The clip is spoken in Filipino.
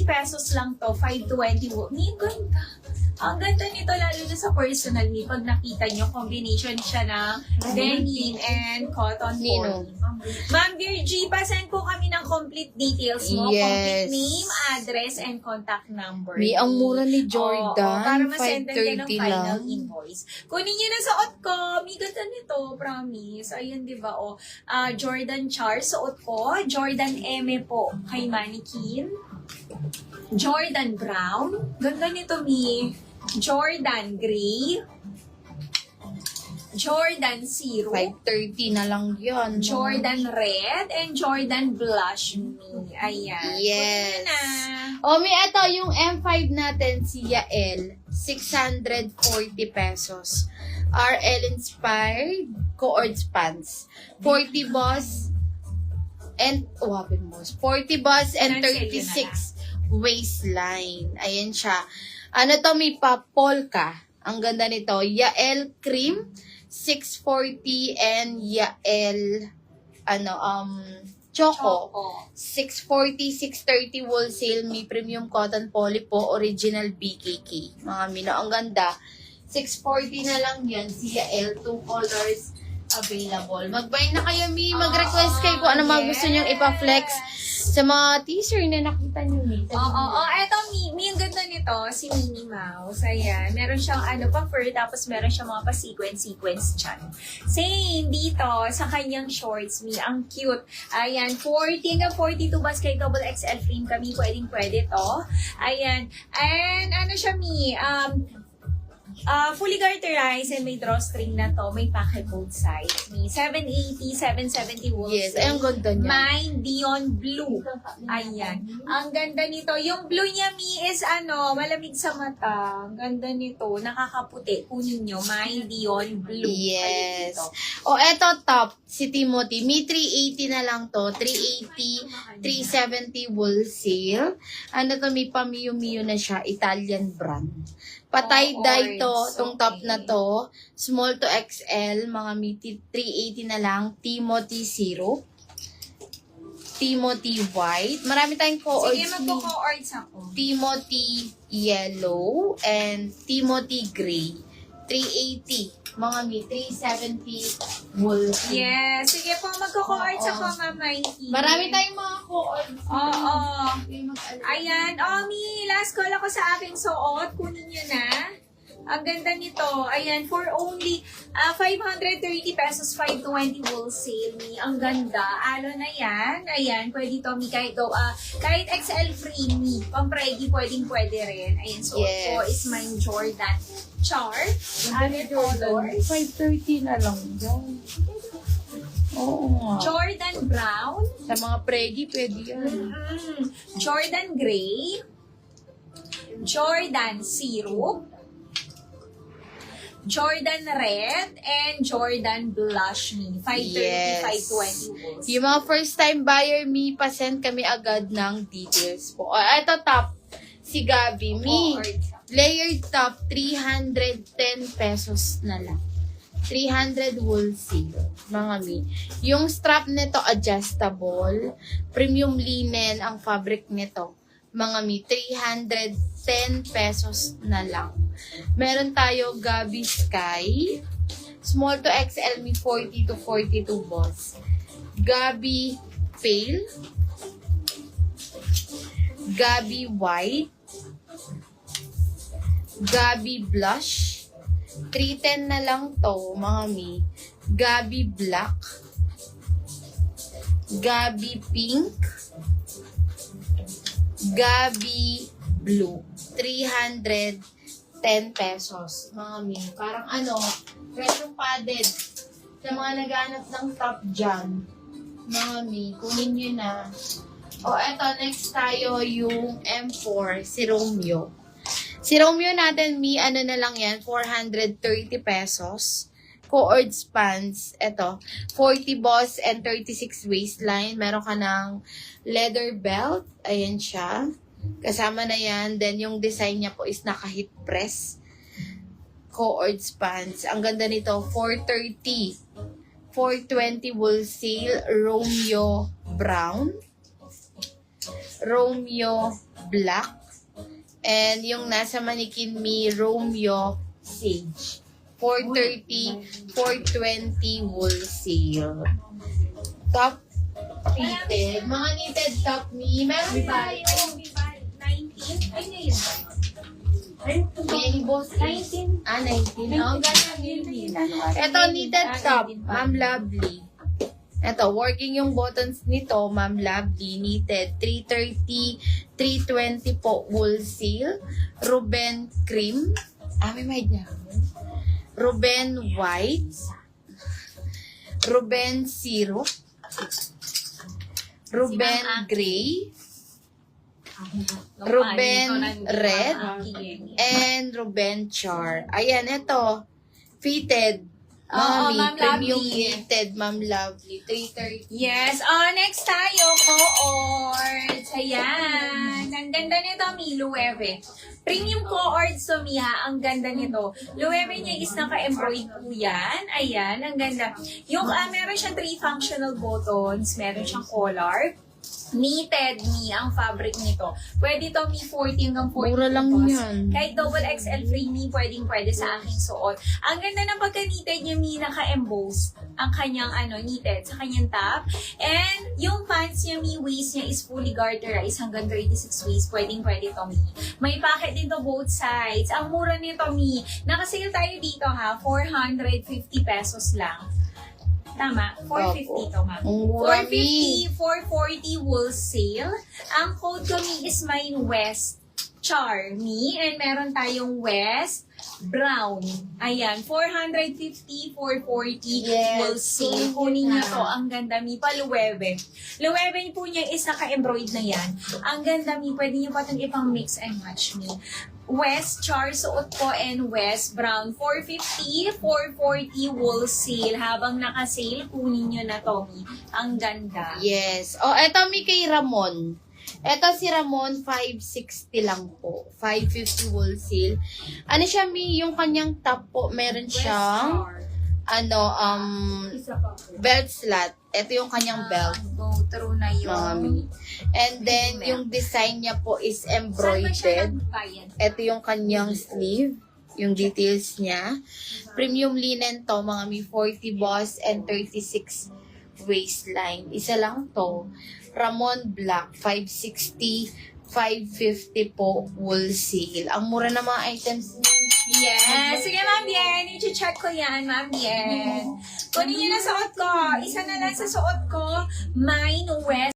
pesos lang to, 520 wool. Ang ganda. Ang ganda nito, lalo na sa personal me. Pag nakita nyo, combination siya ng denim and cotton Nino. poly. Ma'am Virgie, pasend po kami ng complete details mo. Yes. Complete name, address, and contact number. May ang mura ni Oo, Jordan. para masendan ka ng 530 final lang. invoice. Kunin nyo na suot ko. May ganda nito, promise. Ayun, di ba? O, Jordan Char, suot ko. Jordan M po, kay Mannequin. Jordan Brown. Ganda nito, Mi. Jordan Gray. Jordan Zero. 530 na lang yun. Jordan Red. And Jordan Blush Me. Ayan. Yes. Kunin na. O, may ito, yung M5 natin, si Yael, 640 pesos. RL Inspired, Coords Pants. 40 boss, and, wapin mo, 40 boss and 36 waistline. Ayan siya. Ano to, may pa-polka. Ang ganda nito. Yael Cream, 640 and Yael, Choco. 640, 630 wholesale, may premium cotton poly po, original BKK. Mga mino, ang ganda. 640 na lang yan, si Yael, 2 colors available. Mag-buy na kayo, Mi. Mag-request kayo kung ano mga gusto nyong ipa-flex sa mga teaser na nakita nyo, Mi. Eto, Mi, ang ganda nito, si Minnie Mouse. Ayan, meron siyang pa fur, tapos meron siyang mga pa-sequence dyan. Same dito, sa kanyang shorts, Mi, ang cute. Ayan, 40 hanggang 42 bas kay double XL frame kami, pwede to. Ayan, and ano siya, Mi, fully garterized and may drawstring na to. May pocket both sides. May 780, 770 wool. Yes, ay, ang ganda niya. May neon blue. Ayan. Ang ganda nito. Yung blue niya, Mi, is malamig sa mata. Ang ganda nito. Nakakaputi. Kunin nyo. May neon blue. Yes. O, eto top, si Timothy. May 380 na lang to. 380, 370 wholesale. Ano to, may pa-Miu na siya. Italian brand. Patay-dye to, tong top na to. Small to XL, mga miti 380 na lang. Timothy Zero. Timothy White. Marami tayong co-ords. Sige, magko-co-ords ako. Timothy Yellow and Timothy Gray. 380. Mga mi, 370 wool. Yes. Sige po, magko-co-ords ako, Mamay. Marami tayong mga co-ords. Oo. Ayan. Mi, last call ako sa aking suot. Kunin nyo na. Ang ganda nito. Ayan, for only 530 pesos, 520 wholesale, Mi. Ang ganda. Alo na yan. Ayan, pwede to, Mi. Kahit XL free, Mi. Pang-pregi, pwede rin. Ayan, so Yes. ko is my Jordan Char. Ano colors? 530 na lang yan. Oo nga. Jordan Brown. Sa mga pregi, pwede yan. Jordan Gray. Jordan Syrup. Jordan Red. And Jordan Blush Me. 530, Yes. 520 wholesale. Yung mga first time buyer, Mi, pasend kami agad ng details po. O, ito top, si Gabi. Mi, layered top, 310 pesos na lang. 300 wholesale, mga Mi. Yung strap nito, adjustable. Premium linen ang fabric nito. Mga Mi, 310 pesos na lang. Meron tayo Gabi Sky. Small to XL, Mi, 40 to 42 boss. Gabi Pale. Gabi White. Gabi Blush. 310 na lang to, mga Mi. Gabi Black. Gabi Pink. Gabi Blue. 310 pesos, mga Mi. Parang presyong padded. Sa mga naghanap ng top dyan, mga Mi, kunin nyo na. O, eto, next tayo yung M4, si Romeo. Si Romeo natin, Mi, na lang yan, 430 pesos. Co-ords pants, eto, 40 boss and 36 waistline. Meron ka ng leather belt, ayan siya. Kasama na yan. Then, yung design niya po is naka-hip press. Co-ords pants. Ang ganda nito, 430. 420 wholesale, Romeo Brown. Romeo Black. And yung nasa Mannequin Me, Romeo Sage. 430, 420 wholesale. Top knitted. Mga knitted top me. Meron tayo. 19? Ay, ngayon ba yun? Yan, boss. 19. 19. Oh, ito, knitted top. Ma'am Lovely. Ito, working yung buttons nito, Ma'am Lovely. Knitted. 330, 320 po wholesale. Ruben Cream. May dyan. Ruben White. Ruben Syrup. Ruben Gray. Ruben Red. And Ruben Char. Ayan, ito. Fitted. Oo, Ma'am Premium Lovely. knitted, Ma'am Lovely. 330. Yes. Next tayo, co-ords. Ayan. Ang ganda nito, Mi, Lueve. Premium co-ords to Mi, ha. Ang ganda nito. Lueve niya is naka-embroid po yan. Ayan, ang ganda. Yung, meron siyang 3 functional buttons. Meron siyang collar. Knitted Mi ang fabric nito. Pwede to Mi 40 hanggang 40 Mura lang pesos. yan. Kahit double XL free Mi, pwede sa aking suot. Ang ganda ng pagka-knitted niya Mi, naka-emboss ang kanyang knitted sa kanyang top. And yung pants niya Mi, waist niya is fully garterized hanggang 36 waist. Pwede to Mi. May pocket din to both sides. Ang mura nito Mi, nakasale tayo dito ha, 450 pesos lang. Tama, 450 to ha. Ang mura, Mi. 450, 440 wholesale. Ang code ko Mi is my West Charmy. And meron tayong West Brown. Ayan, 450, 440 Yes. wholesale. Kunin niyo to. Ang ganda Mi. Paluwebe. Luwebe po niya is naka-embroid na yan. Ang ganda Mi. Pwede niyo pa itong ipang mix and match Mi. West Char suot ko and West Brown 450, 440 wholesale. Habang naka-sale, kunin nyo na to, Mi. Ang ganda. Yes. Eto Mi kay Ramon. Eto si Ramon, 560 lang po. 550 wholesale. Ano siya, Mi? Yung kanyang top po, meron siyang, Isa pa po. belt slat. Ito yung kanyang belt. Go through na yun. Mga Mi. And then, yung design niya po is Saan ba siya embroidered. nagbayad? Ito yung kanyang sleeve. Yung details niya. Premium linen to, mga Mi. 40 boss and 36 waistline. Isa lang to. Ramon Black, 560, 550 po wholesale. Ang mura ng mga items niya. Yes. Sige, Ma'am Bien. I-check ko yan, Ma'am Bien. Kunin niyo na suot ko. Isa na lang sa suot ko. Mine West